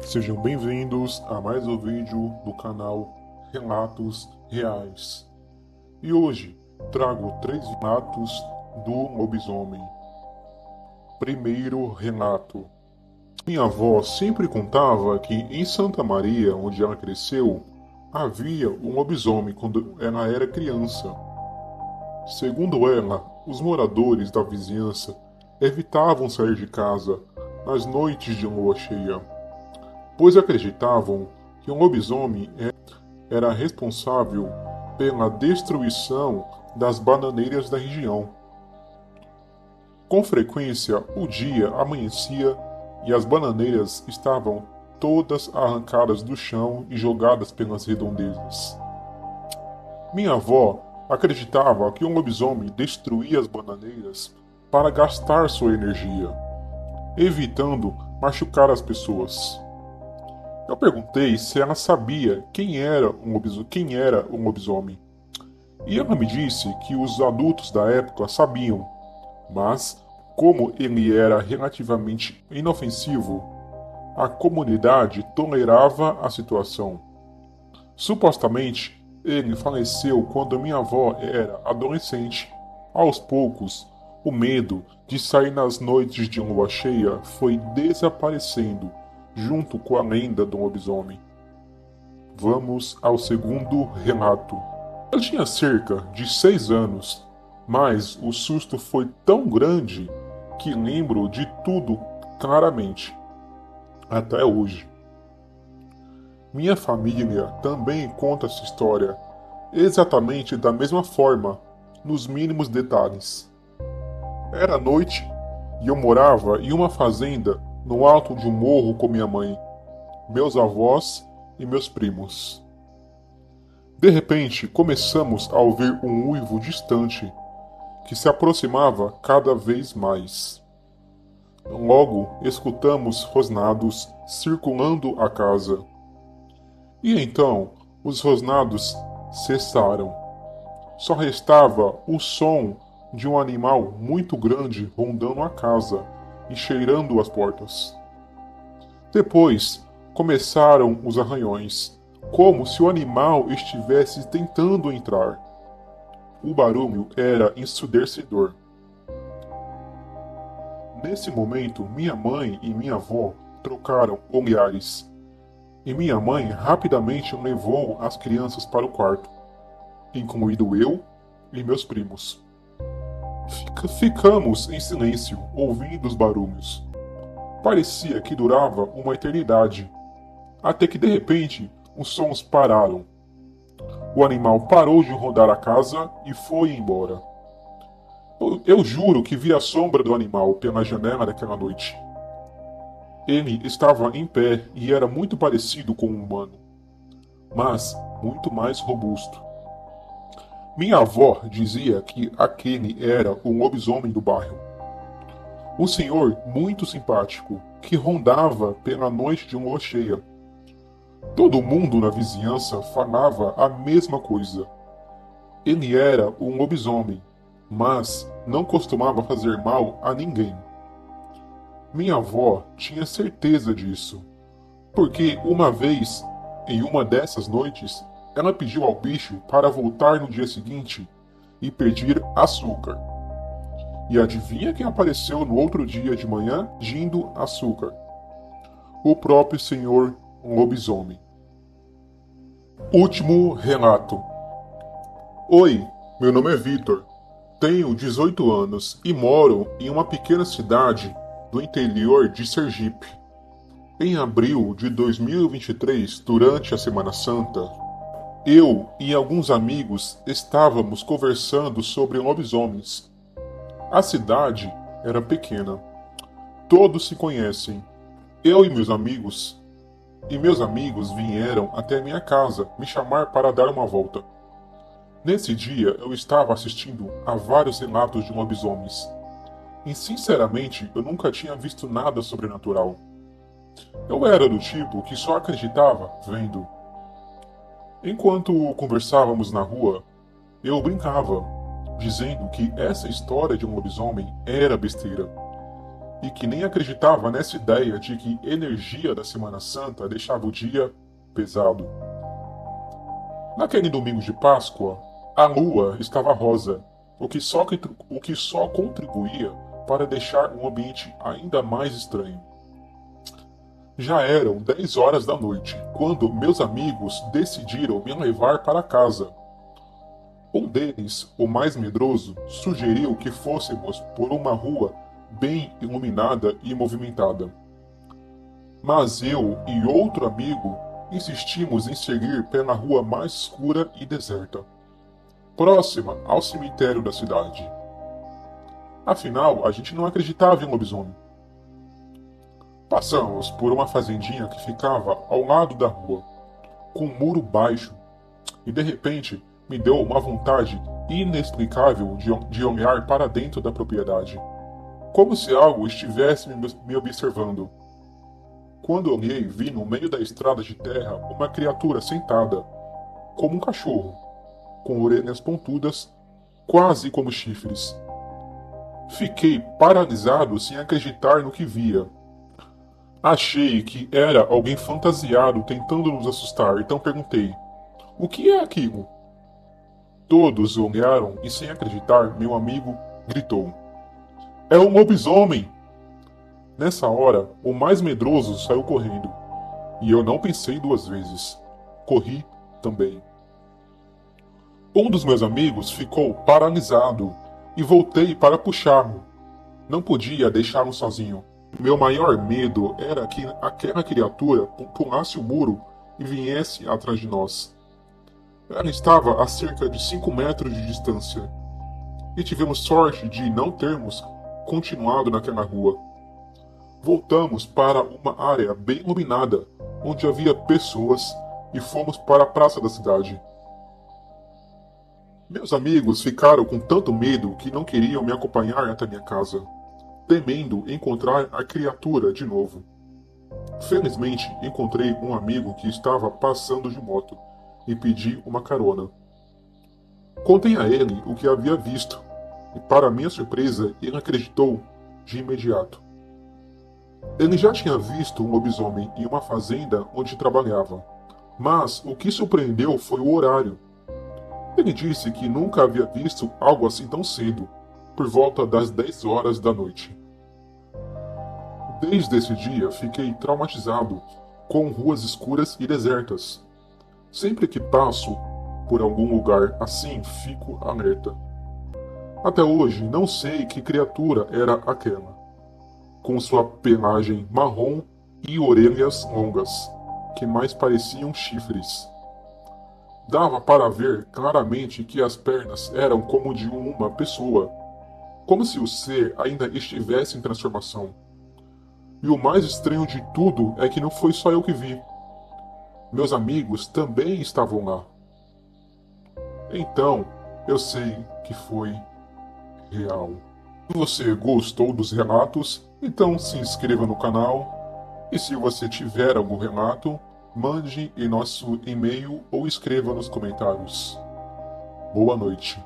Sejam bem-vindos a mais um vídeo do canal Relatos Reais. E hoje trago 3 relatos do lobisomem. Primeiro relato. Minha avó sempre contava que em Santa Maria, onde ela cresceu, havia um lobisomem quando ela era criança. Segundo ela, os moradores da vizinhança evitavam sair de casa nas noites de lua cheia, pois acreditavam que um lobisomem era responsável pela destruição das bananeiras da região. Com frequência, o dia amanhecia e as bananeiras estavam todas arrancadas do chão e jogadas pelas redondezas. Minha avó acreditava que um lobisomem destruía as bananeiras para gastar sua energia, evitando machucar as pessoas. Eu perguntei se ela sabia quem era um lobisomem. E ela me disse que os adultos da época sabiam, mas como ele era relativamente inofensivo, a comunidade tolerava a situação. Supostamente, ele faleceu quando minha avó era adolescente. Aos poucos, o medo de sair nas noites de lua cheia foi desaparecendo junto com a lenda do lobisomem. Vamos ao segundo relato. Eu tinha cerca de 6 anos, mas o susto foi tão grande que lembro de tudo claramente, até hoje. Minha família também conta essa história, exatamente da mesma forma, nos mínimos detalhes. Era noite e eu morava em uma fazenda no alto de um morro com minha mãe, meus avós e meus primos. De repente, começamos a ouvir um uivo distante que se aproximava cada vez mais. Logo, escutamos rosnados circulando a casa. E então, os rosnados cessaram. Só restava o som de um animal muito grande rondando a casa e cheirando as portas. Depois começaram os arranhões, como se o animal estivesse tentando entrar. O barulho era ensurdecedor. Nesse momento, minha mãe e minha avó trocaram olhares, e minha mãe rapidamente levou as crianças para o quarto, incluído eu e meus primos. Ficamos em silêncio, ouvindo os barulhos. Parecia que durava uma eternidade, até que de repente os sons pararam. O animal parou de rodar a casa e foi embora. Eu juro que vi a sombra do animal pela janela daquela noite. Ele estava em pé e era muito parecido com um humano, mas muito mais robusto. Minha avó dizia que aquele era o lobisomem do bairro. Um senhor muito simpático que rondava pela noite de lua cheia. Todo mundo na vizinhança falava a mesma coisa. Ele era um lobisomem, mas não costumava fazer mal a ninguém. Minha avó tinha certeza disso, porque uma vez, em uma dessas noites, ela pediu ao bicho para voltar no dia seguinte e pedir açúcar. E adivinha quem apareceu no outro dia de manhã pedindo açúcar? O próprio senhor lobisomem. Último relato. Oi, meu nome é Vitor. Tenho 18 anos e moro em uma pequena cidade do interior de Sergipe. Em abril de 2023, durante a Semana Santa, eu e alguns amigos estávamos conversando sobre lobisomens. A cidade era pequena. Todos se conhecem. Eu e meus amigos vieram até minha casa me chamar para dar uma volta. Nesse dia eu estava assistindo a vários relatos de lobisomens. E sinceramente eu nunca tinha visto nada sobrenatural. Eu era do tipo que só acreditava vendo. Enquanto conversávamos na rua, eu brincava, dizendo que essa história de um lobisomem era besteira. e que nem acreditava nessa ideia de que energia da Semana Santa deixava o dia pesado. Naquele domingo de Páscoa, a lua estava rosa, o que só contribuía para deixar o ambiente ainda mais estranho. Já eram 10 horas da noite, quando meus amigos decidiram me levar para casa. Um deles, o mais medroso, sugeriu que fôssemos por uma rua bem iluminada e movimentada. Mas eu e outro amigo insistimos em seguir pela rua mais escura e deserta, próxima ao cemitério da cidade. Afinal, a gente não acreditava em lobisomem. Passamos por uma fazendinha que ficava ao lado da rua, com um muro baixo, e de repente me deu uma vontade inexplicável de olhar para dentro da propriedade, como se algo estivesse me observando. Quando olhei, vi no meio da estrada de terra uma criatura sentada, como um cachorro, com orelhas pontudas, quase como chifres. Fiquei paralisado sem acreditar no que via. Achei que era alguém fantasiado tentando nos assustar, então perguntei: "O que é aquilo?" Todos olharam e, sem acreditar, meu amigo gritou: "É um lobisomem!" Nessa hora, o mais medroso saiu correndo, e eu não pensei duas vezes. Corri também. Um dos meus amigos ficou paralisado e voltei para puxá-lo. Não podia deixá-lo sozinho. Meu maior medo era que aquela criatura pulasse o muro e viesse atrás de nós. Ela estava a cerca de 5 metros de distância, e tivemos sorte de não termos continuado naquela rua. Voltamos para uma área bem iluminada, onde havia pessoas, e fomos para a praça da cidade. Meus amigos ficaram com tanto medo que não queriam me acompanhar até minha casa, temendo encontrar a criatura de novo. Felizmente, encontrei um amigo que estava passando de moto e pedi uma carona. Contei a ele o que havia visto, e para minha surpresa, ele acreditou de imediato. Ele já tinha visto um lobisomem em uma fazenda onde trabalhava, mas o que surpreendeu foi o horário. Ele disse que nunca havia visto algo assim tão cedo, por volta das 10 horas da noite. Desde esse dia fiquei traumatizado com ruas escuras e desertas. Sempre que passo por algum lugar assim, fico alerta. Até hoje não sei que criatura era aquela, com sua pelagem marrom e orelhas longas, que mais pareciam chifres. Dava para ver claramente que as pernas eram como de uma pessoa, como se o ser ainda estivesse em transformação. E o mais estranho de tudo é que não foi só eu que vi. Meus amigos também estavam lá. Então, eu sei que foi real. Se você gostou dos relatos, então se inscreva no canal. E se você tiver algum relato, mande em nosso e-mail ou escreva nos comentários. Boa noite.